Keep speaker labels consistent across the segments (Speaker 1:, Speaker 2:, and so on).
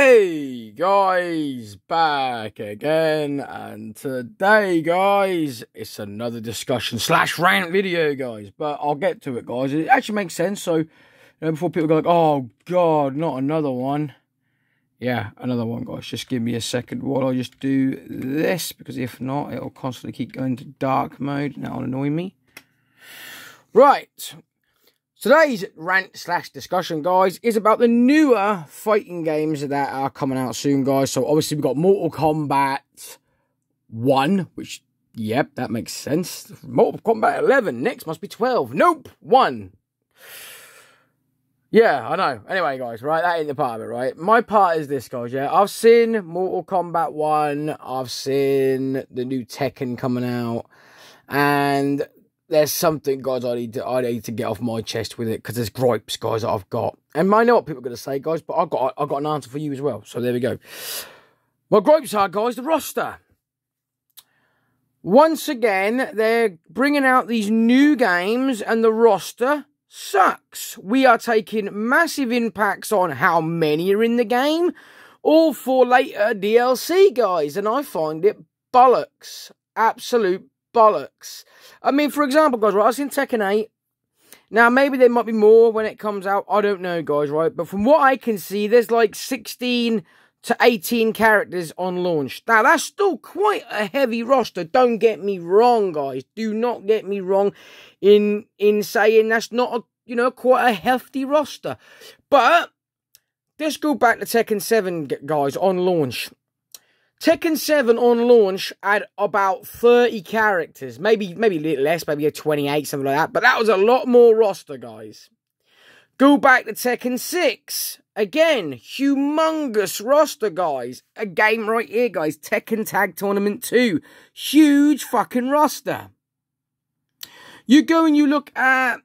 Speaker 1: Hey guys, back again, and today guys, it's another discussion slash rant video guys, but I'll get to it guys. It actually makes sense, so before people go like, oh god, not another one. Yeah, another one guys, just give me a second while I just do this, because if not, it'll constantly keep going to dark mode, and that'll annoy me. Right. Today's rant slash discussion, guys, is about the newer fighting games that are coming out soon, guys. So, obviously, we've got Mortal Kombat 1, which, yep, that makes sense. Mortal Kombat 11, next must be 12. Nope, 1. Yeah, I know. Anyway, guys, right, that ain't the part of it, right? My part is this, guys, yeah? I've seen Mortal Kombat 1, I've seen the new Tekken coming out, and there's something, guys, I need to get off my chest with it, because there's gripes, guys, that I've got. And I know what people are going to say, guys, but I've got an answer for you as well. So there we go. My gripes are, guys, the roster. Once again, they're bringing out these new games, and the roster sucks. We are taking massive impacts on how many are in the game, all for later DLC, guys, and I find it bollocks. Absolute bollocks. I mean, for example, guys, right, I've seen Tekken 8. Now, maybe there might be more when it comes out. I don't know, guys, right? But from what I can see, there's like 16 to 18 characters on launch. Now, that's still quite a heavy roster. Don't get me wrong, guys. Do not get me wrong in saying that's not a, quite a hefty roster. But let's go back to Tekken 7, guys, on launch. Tekken 7 on launch had about 30 characters. Maybe a little less, maybe a 28, something like that. But that was a lot more roster, guys. Go back to Tekken 6. Again, humongous roster, guys. A game right here, guys. Tekken Tag Tournament 2. Huge fucking roster. You go and you look at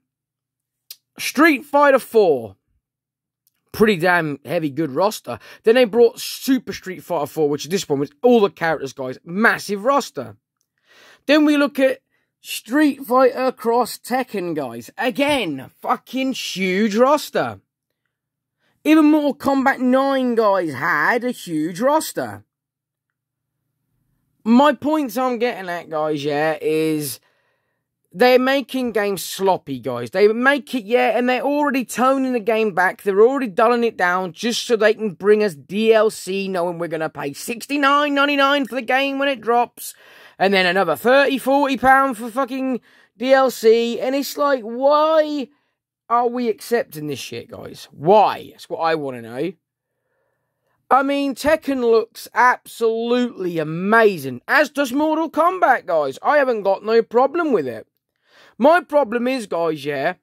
Speaker 1: Street Fighter 4. Pretty damn heavy, good roster. Then they brought Super Street Fighter 4, which is this one with all the characters, guys. Massive roster. Then we look at Street Fighter Cross Tekken, guys. Again, fucking huge roster. Even Mortal Kombat 9, guys, had a huge roster. My points I'm getting at, guys, yeah, is they're making games sloppy, guys. They make it, yeah, and they're already toning the game back. They're already dulling it down just so they can bring us DLC, knowing we're going to pay $69.99 for the game when it drops. And then another £30-40 for fucking DLC. And it's like, why are we accepting this shit, guys? Why? That's what I want to know. I mean, Tekken looks absolutely amazing. As does Mortal Kombat, guys. I haven't got no problem with it. My problem is, guys, yeah,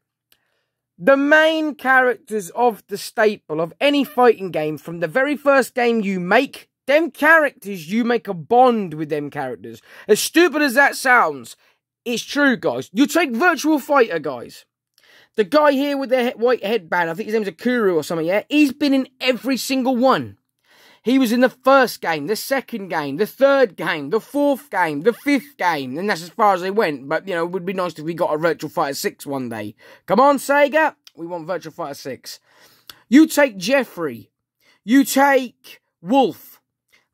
Speaker 1: the main characters of the staple of any fighting game, from the very first game you make, them characters, you make a bond with them characters. As stupid as that sounds, it's true, guys. You take Virtua Fighter, guys. The guy here with the white headband, I think his name's Akuru or something, yeah? He's been in every single one. He was in the first game, the second game, the third game, the fourth game, the fifth game. And that's as far as they went. But, it would be nice if we got a Virtua Fighter 6 one day. Come on, Sega. We want Virtua Fighter 6. You take Jeffrey. You take Wolf.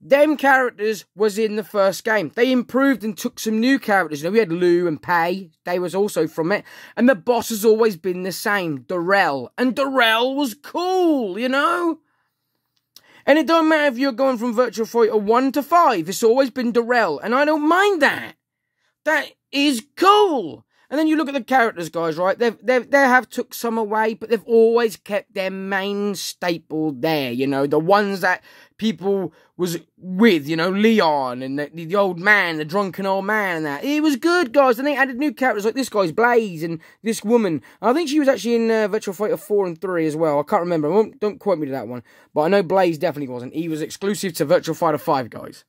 Speaker 1: Them characters was in the first game. They improved and took some new characters. We had Liu and Pei. They was also from it. And the boss has always been the same. Darrell. And Darrell was cool, And it don't matter if you're going from Virtua Fighter 1 to 5. It's always been Darrell. And I don't mind that. That is cool. And then you look at the characters, guys, right? They have took some away, but they've always kept their main staple there, the ones that people was with, Leon and the old man, the drunken old man and that. It was good, guys. And they added new characters like this guy's Blaze and this woman. I think she was actually in Virtua Fighter 4 and 3 as well. I can't remember. Don't quote me to that one. But I know Blaze definitely wasn't. He was exclusive to Virtua Fighter 5, guys.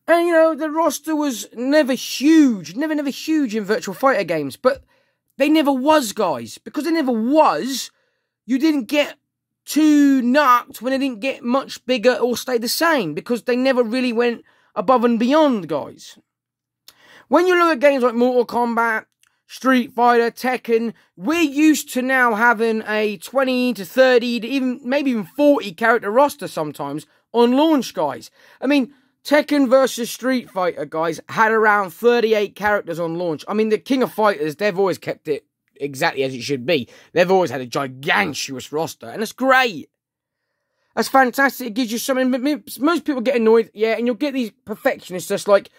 Speaker 1: And, the roster was never huge. Never huge in Virtua Fighter games. But they never was, guys. Because they never was, you didn't get too knocked when they didn't get much bigger or stay the same. Because they never really went above and beyond, guys. When you look at games like Mortal Kombat, Street Fighter, Tekken, we're used to now having a 20 to 30 to maybe even 40 character roster sometimes on launch, guys. I mean, Tekken versus Street Fighter, guys, had around 38 characters on launch. I mean, the King of Fighters, they've always kept it exactly as it should be. They've always had a gigantuous roster, and it's great. That's fantastic. It gives you something. Most people get annoyed, yeah, and you'll get these perfectionists just like,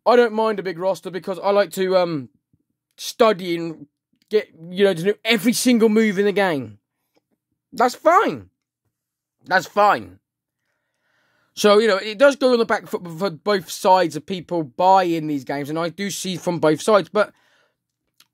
Speaker 1: I don't mind a big roster because I like to study and get, to do every single move in the game. That's fine. That's fine. So, it does go on the back foot for both sides of people buying these games, and I do see from both sides. But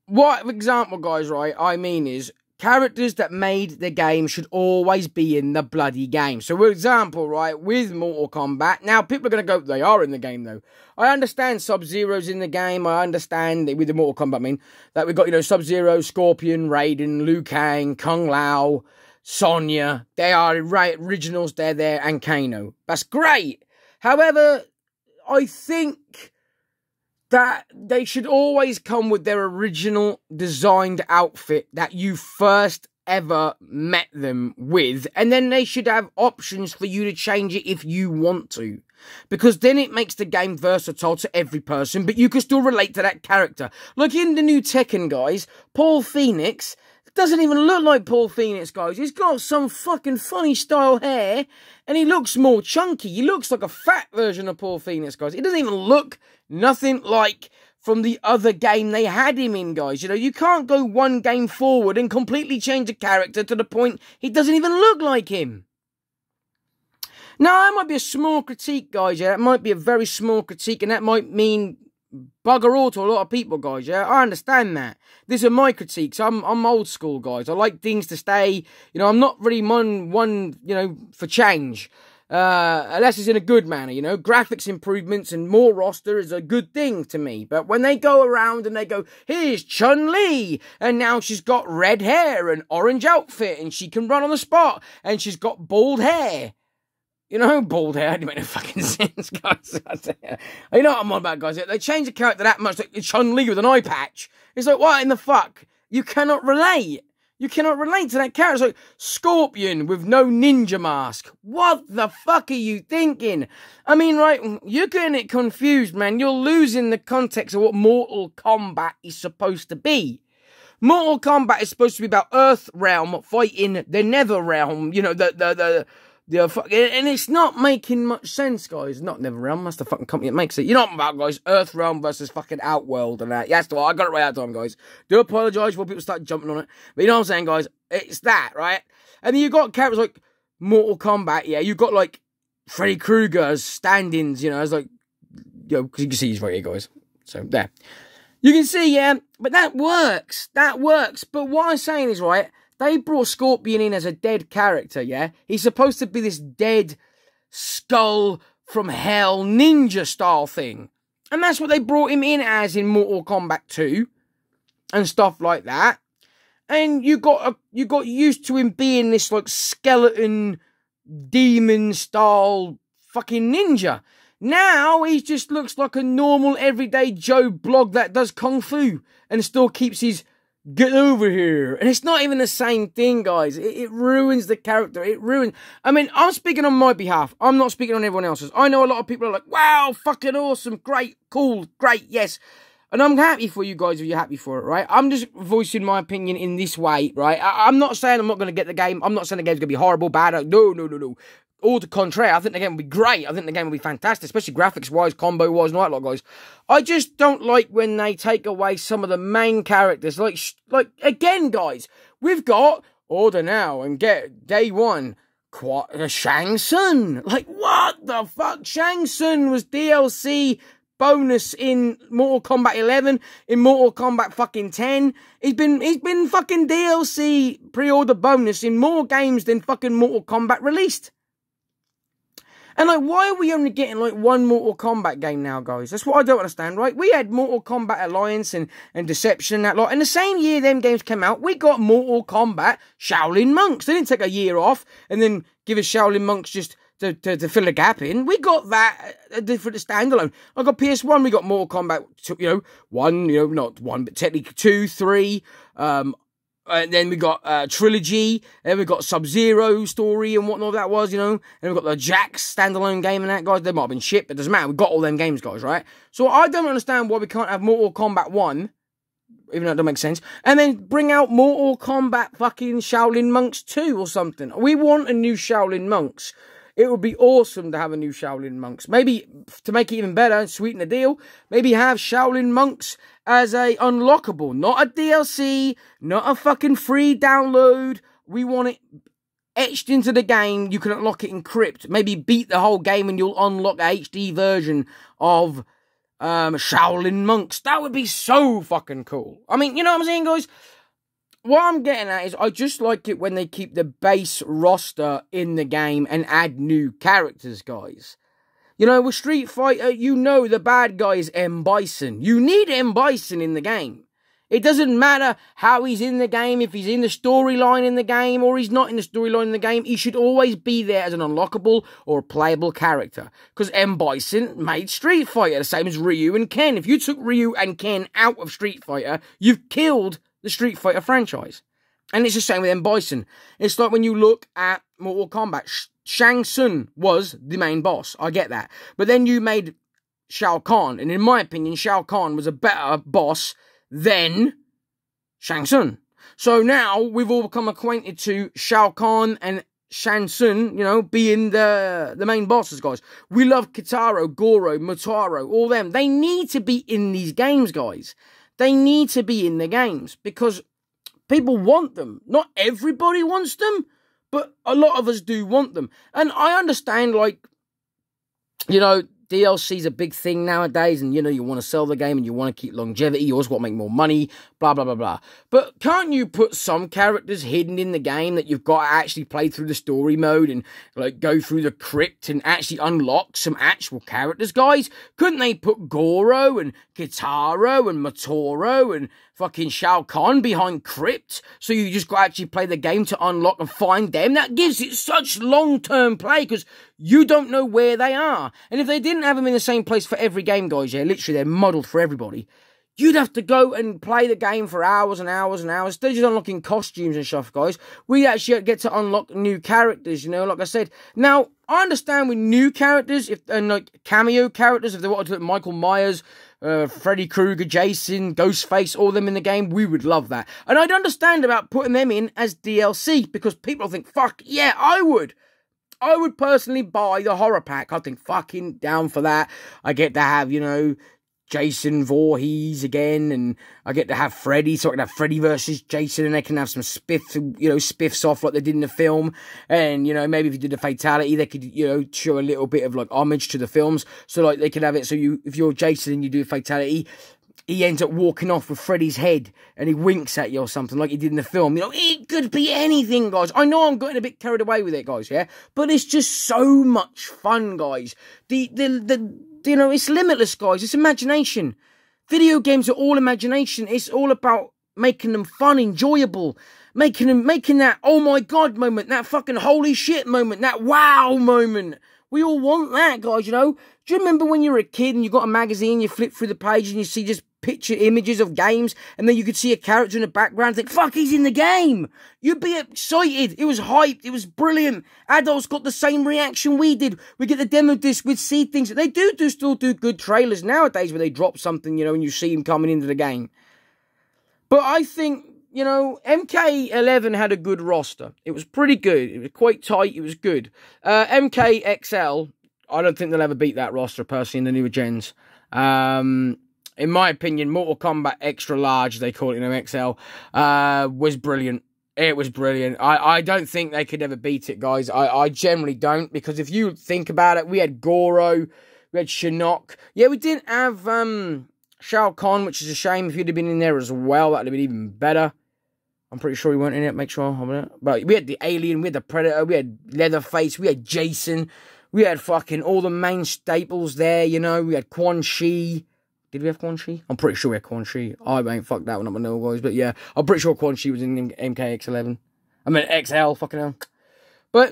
Speaker 1: what example, guys, right, I mean is, characters that made the game should always be in the bloody game. So, for example, right, with Mortal Kombat, now people are going to go, they are in the game though. I understand Sub-Zero's in the game. I understand with the Mortal Kombat, that we've got, Sub-Zero, Scorpion, Raiden, Liu Kang, Kung Lao, Sonya. They are originals, they're there, and Kano. That's great. However, I think that they should always come with their original designed outfit that you first ever met them with, and then they should have options for you to change it if you want to, because then it makes the game versatile to every person, but you can still relate to that character. Like in the new Tekken, guys, Paul Phoenix doesn't even look like Paul Phoenix, guys. He's got some fucking funny style hair, and he looks more chunky. He looks like a fat version of Paul Phoenix, guys. He doesn't even look nothing like from the other game they had him in, guys. You can't go one game forward and completely change a character to the point he doesn't even look like him. Now, that might be a small critique, guys, yeah. That might be a very small critique, and that might mean bugger all to a lot of people, guys, yeah. I understand that. These are my critiques. I'm old school, guys. I like things to stay. I'm not really one for change. Unless it's in a good manner, graphics improvements and more roster is a good thing to me. But when they go around and they go, here's Chun-Li, and now she's got red hair and orange outfit, and she can run on the spot, and she's got bald hair. Bald hair, it didn't make no fucking sense, guys. You know what I'm on about, guys. They change the character that much, like Chun-Li with an eye patch. It's like, what in the fuck? You cannot relate. You cannot relate to that character. It's like Scorpion with no ninja mask. What the fuck are you thinking? I mean, right, you're getting it confused, man. You're losing the context of what Mortal Kombat is supposed to be. Mortal Kombat is supposed to be about Earth Realm fighting the Nether Realm, and it's not making much sense, guys. Not NetherRealm, that's the fucking company that makes it. You know what I'm about, guys. Earthrealm versus fucking Outworld and that. Yeah, that's the one. I got it right out of time, guys. Do apologise before people start jumping on it. But you know what I'm saying, guys? It's that, right? And then you got characters like Mortal Kombat, yeah. You got like Freddy Krueger's stand-ins, as like, because you can see he's right here, guys. So, there. You can see, yeah, but that works. That works. But what I'm saying is, right, they brought Scorpion in as a dead character, yeah? He's supposed to be this dead skull from hell ninja style thing. And that's what they brought him in as in Mortal Kombat 2 and stuff like that. And you got used to him being this like skeleton demon style fucking ninja. Now he just looks like a normal everyday Joe blog that does kung fu and still keeps his get over here. And it's not even the same thing, guys. It ruins the character. It ruins... I mean, I'm speaking on my behalf. I'm not speaking on everyone else's. I know a lot of people are like, wow, fucking awesome, great, cool, great, yes. And I'm happy for you guys if you're happy for it, right? I'm just voicing my opinion in this way, right? I'm not saying I'm not going to get the game. I'm not saying the game's going to be horrible, bad. No. All the contrary, I think the game will be great. I think the game will be fantastic, especially graphics-wise, combo-wise, and all that lot, guys. I just don't like when they take away some of the main characters. Like again, guys, we've got Order Now and get Day One, Shang Tsung. Like, what the fuck? Shang Tsung was DLC bonus in Mortal Kombat 11, in Mortal Kombat fucking 10. He's been fucking DLC pre-order bonus in more games than fucking Mortal Kombat released. And, like, why are we only getting, like, one Mortal Kombat game now, guys? That's what I don't understand, right? We had Mortal Kombat Alliance and Deception and that lot. And the same year them games came out, we got Mortal Kombat Shaolin Monks. They didn't take a year off and then give us Shaolin Monks just to fill a gap in. We got that a different standalone. I got PS1, we got Mortal Kombat, 1, not 1, but technically 2, 3, and then we got Trilogy, then we got Sub-Zero story and whatnot that was, and we got the Jax standalone game and that, guys. They might have been shit, but it doesn't matter. We got all them games, guys, right? So I don't understand why we can't have Mortal Kombat 1, even though it doesn't make sense, and then bring out Mortal Kombat fucking Shaolin Monks 2 or something. We want a new Shaolin Monks. It would be awesome to have a new Shaolin Monks. Maybe, to make it even better and sweeten the deal, maybe have Shaolin Monks as a unlockable. Not a DLC, not a fucking free download. We want it etched into the game. You can unlock it in Crypt. Maybe beat the whole game and you'll unlock a HD version of Shaolin Monks. That would be so fucking cool. I mean, you know what I'm saying, guys? What I'm getting at is I just like it when they keep the base roster in the game and add new characters, guys. With Street Fighter, the bad guy is M. Bison. You need M. Bison in the game. It doesn't matter how he's in the game, if he's in the storyline in the game or he's not in the storyline in the game. He should always be there as an unlockable or playable character. Because M. Bison made Street Fighter, the same as Ryu and Ken. If you took Ryu and Ken out of Street Fighter, you've killed the Street Fighter franchise. And it's the same with M. Bison. It's like when you look at Mortal Kombat, Shang Tsung was the main boss. I get that. But then you made Shao Kahn. And in my opinion, Shao Kahn was a better boss than Shang Tsung. So now we've all become acquainted to Shao Kahn and Shang Tsung, being the main bosses, guys. We love Kitaro, Goro, Motaro, all them. They need to be in these games, guys. They need to be in the games because people want them. Not everybody wants them, but a lot of us do want them. And I understand, DLC is a big thing nowadays, and you want to sell the game and you want to keep longevity, you always want to make more money, blah, blah, blah, blah. But can't you put some characters hidden in the game that you've got to actually play through the story mode and go through the crypt and actually unlock some actual characters, guys? Couldn't they put Goro and Kitaro and Motoro and fucking Shao Kahn behind crypt so you just got to actually play the game to unlock and find them? That gives it such long-term play because you don't know where they are. And if they didn't have them in the same place for every game, guys, literally they're modelled for everybody, you'd have to go and play the game for hours and hours and hours. They're just unlocking costumes and stuff, guys. We actually get to unlock new characters, like I said. Now, I understand with new characters, cameo characters, if they wanted to put Michael Myers, Freddy Krueger, Jason, Ghostface, all them in the game, we would love that. And I'd understand about putting them in as DLC, because people think, fuck, yeah, I would. I would personally buy the horror pack. I think fucking down for that. I get to have, Jason Voorhees again, and I get to have Freddy, so I can have Freddy versus Jason, and they can have some spiffs off like they did in the film, and, maybe if you did a fatality, they could, show a little bit of, homage to the films, so, they could have it, so if you're Jason and you do a fatality, he ends up walking off with Freddy's head, and he winks at you or something, like he did in the film. It could be anything, guys. I know I'm getting a bit carried away with it, guys, yeah? But it's just so much fun, guys. It's limitless, guys. It's imagination. Video games are all imagination. It's all about making them fun, enjoyable, making that oh my god moment, that fucking holy shit moment, that wow moment. We all want that, guys, Do you remember when you were a kid and you got a magazine, you flip through the page and you see just picture images of games, and then you could see a character in the background and think, fuck, he's in the game. You'd be excited. It was hyped. It was brilliant. Adults got the same reaction we did. We get the demo disc, we'd see things. They still do good trailers nowadays where they drop something, and you see him coming into the game. But I think, MK11 had a good roster. It was pretty good. It was quite tight. It was good. MKXL, I don't think they'll ever beat that roster, personally, in the newer gens. In my opinion, Mortal Kombat Extra Large, they call it, XL, was brilliant. It was brilliant. I don't think they could ever beat it, guys. I generally don't, because if you think about it, we had Goro, we had Shinnok. Yeah, we didn't have Shao Kahn, which is a shame. If he'd have been in there as well, that would have been even better. I'm pretty sure he weren't in it, make sure. But we had the Alien, we had the Predator, we had Leatherface, we had Jason, we had fucking all the main staples there, We had Quan Chi. Did we have Quan Chi? I'm pretty sure we had Quan Chi. I ain't fucked that one up, my no guys. But yeah, I'm pretty sure Quan Chi was in MKX11. I mean, XL, fucking hell. But,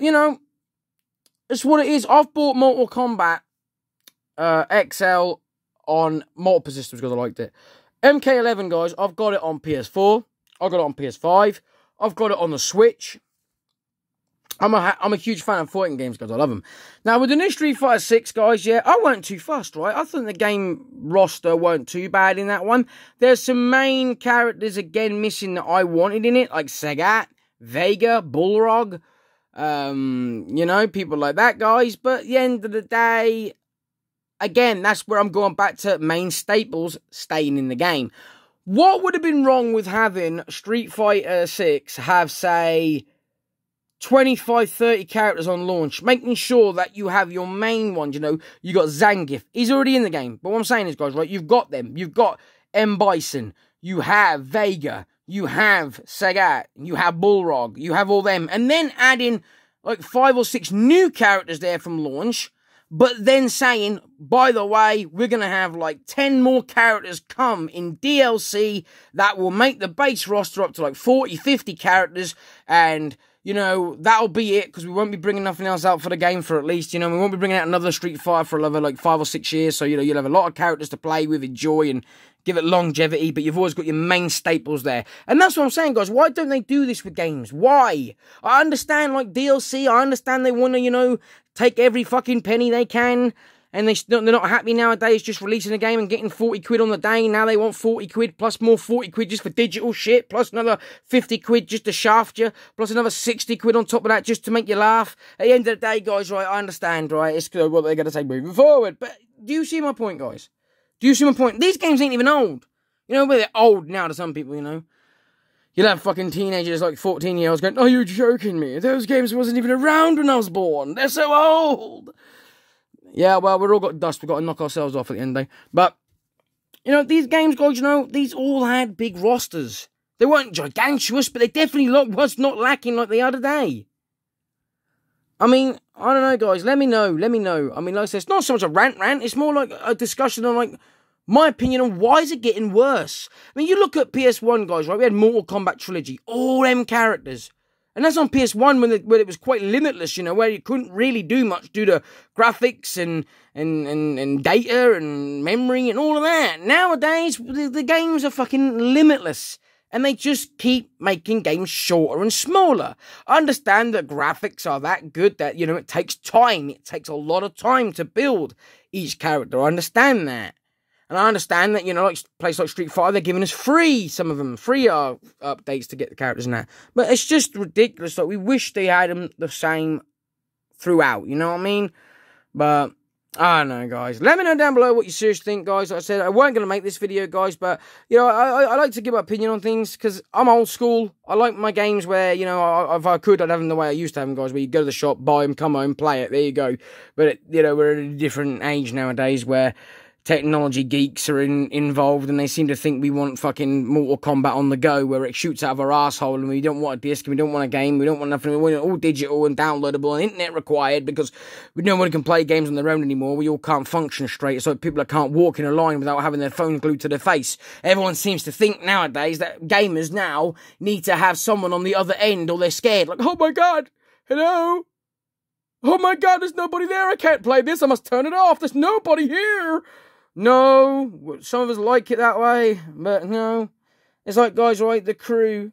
Speaker 1: It's what it is. I've bought Mortal Kombat XL on multiple systems because I liked it. MK11, guys, I've got it on PS4. I've got it on PS5. I've got it on the Switch. I'm a huge fan of fighting games, guys. I love them. Now, with the new Street Fighter 6, guys, yeah, I weren't too fussed, right? I think the game roster weren't too bad in that one. There's some main characters, again, missing that I wanted in it, like Sagat, Vega, Bullrog, you know, people like that, guys. But at the end of the day, again, that's where I'm going back to main staples staying in the game. What would have been wrong with having Street Fighter 6 have, say, 25, 30 characters on launch, making sure that you have your main ones, you know, you got Zangief, he's already in the game, but what I'm saying is, guys, right, you've got them, you've got M. Bison, you have Vega, you have Sagat, you have Bullrog, you have all them, and then adding like 5 or 6 new characters there from launch, but then saying, by the way, we're going to have like 10 more characters come in DLC that will make the base roster up to like 40, 50 characters, and you know, that'll be it, because we won't be bringing nothing else out for the game for at least, you know, we won't be bringing out another Street Fighter for another, like, 5 or 6 years, so, you know, you'll have a lot of characters to play with, enjoy, and give it longevity, but you've always got your main staples there. And that's what I'm saying, guys, why don't they do this with games? Why? I understand, like, DLC, I understand they want to, you know, take every fucking penny they can, and they're not happy nowadays just releasing a game and getting 40 quid on the day. Now they want 40 quid plus more 40 quid just for digital shit, plus another 50 quid just to shaft you, plus another 60 quid on top of that just to make you laugh. At the end of the day, guys, right, I understand, right, it's what they're going to say moving forward. But do you see my point, guys? Do you see my point? These games ain't even old. You know, they're old now to some people, you know. You'll have fucking teenagers like 14-year-olds going, oh, you're joking me. Those games wasn't even around when I was born. They're so old. Yeah, well, we've all got dust. We've got to knock ourselves off at the end of the day. But, you know, these games, guys, you know, these all had big rosters. They weren't gigantuous, but they definitely was not lacking like the other day. I mean, I don't know, guys. Let me know. Let me know. I mean, like I said, it's not so much a rant. It's more like a discussion on, like, my opinion on why is it getting worse. I mean, you look at PS1, guys, right? We had Mortal Kombat Trilogy. All them characters. And that's on PS1 when it was quite limitless, you know, where you couldn't really do much due to graphics and data and memory and all of that. Nowadays, the games are fucking limitless. And they just keep making games shorter and smaller. I understand that graphics are that good that, you know, it takes time. It takes a lot of time to build each character. I understand that. And I understand that, you know, like places like Street Fighter, they're giving us some of them, free updates to get the characters and that. But it's just ridiculous. Like, we wish they had them the same throughout, you know what I mean? But, I don't know, guys. Let me know down below what you seriously think, guys. Like I said, I weren't going to make this video, guys, but, you know, I like to give my opinion on things, because I'm old school. I like my games where, you know, if I could, I'd have them the way I used to have them, guys, where you go to the shop, buy them, come home, play it, there you go. But, you know, we're at a different age nowadays where technology geeks are involved, and they seem to think we want fucking Mortal Kombat on the go, where it shoots out of our asshole, and we don't want a disc, and we don't want a game, we don't want nothing, we want it all digital and downloadable and internet required, because no one can play games on their own anymore. We all can't function straight. It's like people that can't walk in a line without having their phone glued to their face. Everyone seems to think nowadays that gamers now need to have someone on the other end, or they're scared. Like, oh my god, hello? Oh my god, there's nobody there, I can't play this, I must turn it off, there's nobody here. No, some of us like it that way, but no. It's like, guys, right, the crew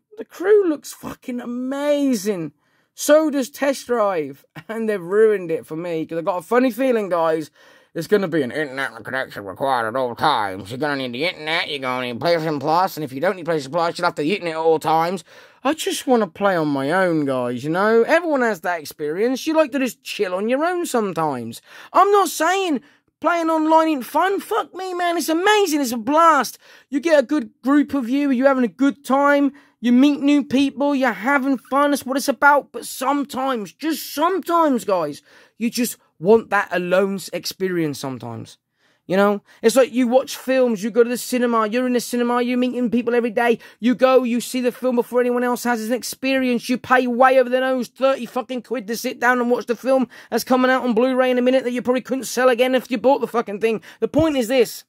Speaker 1: looks fucking amazing. So does Test Drive, and they've ruined it for me, because I've got a funny feeling, guys, there's going to be an internet connection required at all times. You're going to need the internet, you're going to need PlayStation Plus, and if you don't need PlayStation Plus, you'll have the internet at all times. I just want to play on my own, guys, you know? Everyone has that experience. You like to just chill on your own sometimes. I'm not saying playing online ain't fun. Fuck me, man. It's amazing. It's a blast. You get a good group of you. You're having a good time. You meet new people. You're having fun. That's what it's about. But sometimes, just sometimes, guys, you just want that alone experience sometimes. You know, it's like you watch films, you go to the cinema, you're in the cinema, you're meeting people every day, you go, you see the film before anyone else has. It's an experience. You pay way over the nose, 30 fucking quid to sit down and watch the film that's coming out on Blu-ray in a minute that you probably couldn't sell again if you bought the fucking thing. The point is this.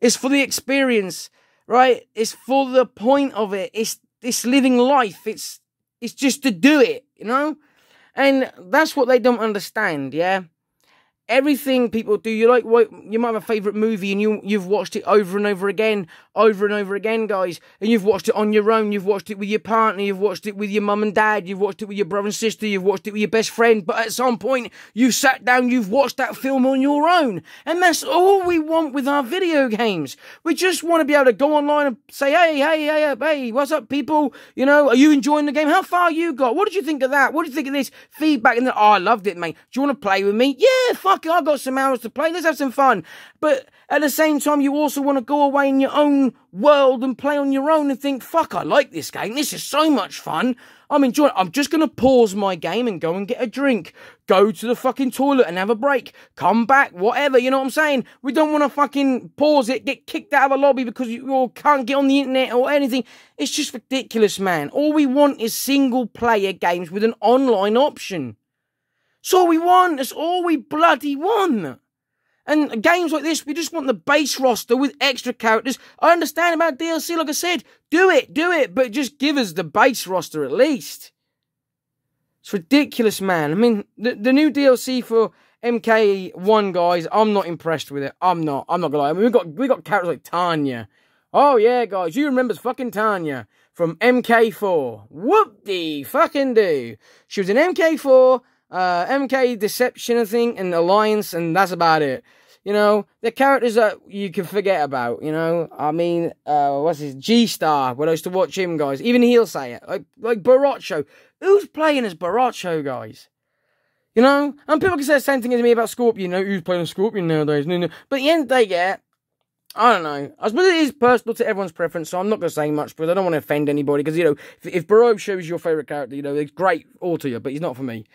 Speaker 1: It's for the experience, right? It's for the point of it. It's living life. It's just to do it, you know? And that's what they don't understand, yeah? Everything people do, you might have a favourite movie and you've watched it over and over again, guys, and you've watched it on your own, you've watched it with your partner, you've watched it with your mum and dad, you've watched it with your brother and sister, you've watched it with your best friend, but at some point, you've sat down, you've watched that film on your own, and that's all we want with our video games. We just want to be able to go online and say, hey, what's up, people? You know, are you enjoying the game? How far you got? What did you think of that? What did you think of this? Feedback, and I loved it, mate. Do you want to play with me? Yeah, fuck it, I've got some hours to play, let's have some fun. But at the same time, you also want to go away in your own world and play on your own and think, fuck, I like this game, this is so much fun, I'm enjoying it. I'm just going to pause my game and go and get a drink, go to the fucking toilet and have a break, come back, whatever, you know what I'm saying? We don't want to fucking pause it, get kicked out of a lobby because you can't get on the internet or anything. It's just ridiculous, man. All we want is single player games with an online option. That's all we want. That's all we bloody want. And games like this, we just want the base roster with extra characters. I understand about DLC, like I said. Do it, but just give us the base roster at least. It's ridiculous, man. I mean, the new DLC for MK1, guys, I'm not impressed with it. I'm not gonna lie. I mean, we got characters like Tanya. Oh yeah, guys, you remember fucking Tanya from MK4. Whoop-de fucking do. She was in MK4. MK Deception, I think, and Alliance, and that's about it. You know, the characters that you can forget about, you know. I mean, what's his G-Star, when I used to watch him, guys. Even he'll say it. Like Baracho. Who's playing as Baracho, guys? You know? And people can say the same thing as me about Scorpion. You know, who's playing Scorpion nowadays? No. But at the end of the day, yeah, I don't know. I suppose it is personal to everyone's preference, so I'm not going to say much, because I don't want to offend anybody, because, you know, if Baracho is your favourite character, you know, it's great, all to you, but he's not for me.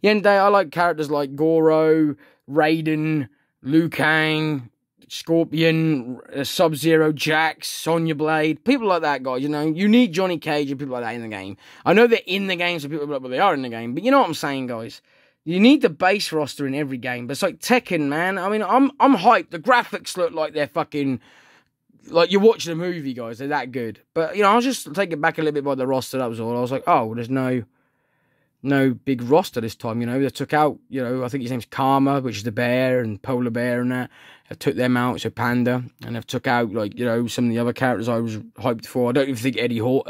Speaker 1: The end of the day, I like characters like Goro, Raiden, Liu Kang, Scorpion, Sub-Zero, Jax, Sonya Blade, people like that, guys, you know. You need Johnny Cage and people like that in the game. I know they're in the game, so people are like, well, they are in the game, but you know what I'm saying, guys. You need the base roster in every game, but it's like Tekken, man. I mean, I'm hyped. The graphics look like they're fucking, like you're watching a movie, guys. They're that good. But, you know, I was just taken back a little bit by the roster, that was all. I was like, oh, there's no big roster this time, you know. They took out, you know, I think his name's Karma, which is the bear, and Polar Bear and that. They took them out, so Panda. And they've took out, like, you know, some of the other characters I was hyped for. I don't even think Eddie Hall,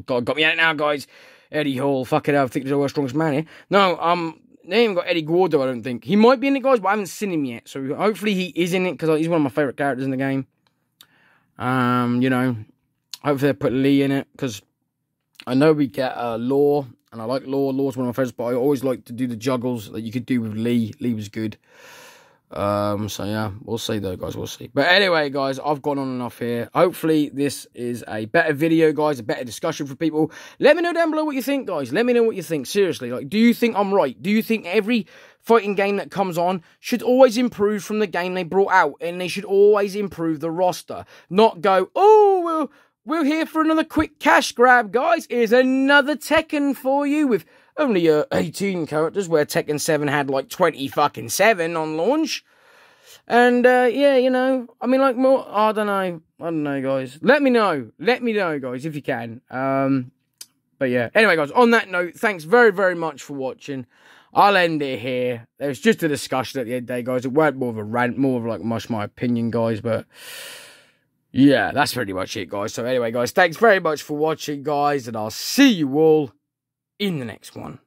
Speaker 1: got me out now, guys. Eddie Hall, fuck it up, I think they're the strongest man here. No, they haven't got Eddie Gordo, I don't think. He might be in it, guys, but I haven't seen him yet. So hopefully he is in it, because he's one of my favourite characters in the game. You know, hopefully they put Lee in it, because I know we get Law. And I like Law. Law's one of my favourites, but I always like to do the juggles that you could do with Lee. Lee was good. So yeah, we'll see though, guys. We'll see. But anyway, guys, I've gone on enough here. Hopefully, this is a better video, guys. A better discussion for people. Let me know down below what you think, guys. Let me know what you think. Seriously, like, do you think I'm right? Do you think every fighting game that comes on should always improve from the game they brought out, and they should always improve the roster, not go, oh well, we're here for another quick cash grab, guys. Here's another Tekken for you with only 18 characters, where Tekken 7 had like 20 fucking 7 on launch. And, yeah, you know, I mean, like, more, I don't know, guys. Let me know, guys, if you can. But yeah, anyway, guys, on that note, thanks very, very much for watching. I'll end it here. It was just a discussion at the end of the day, guys. It weren't more of a rant, more of like much my opinion, guys, but yeah, that's pretty much it, guys. So anyway, guys, thanks very much for watching, guys, and I'll see you all in the next one.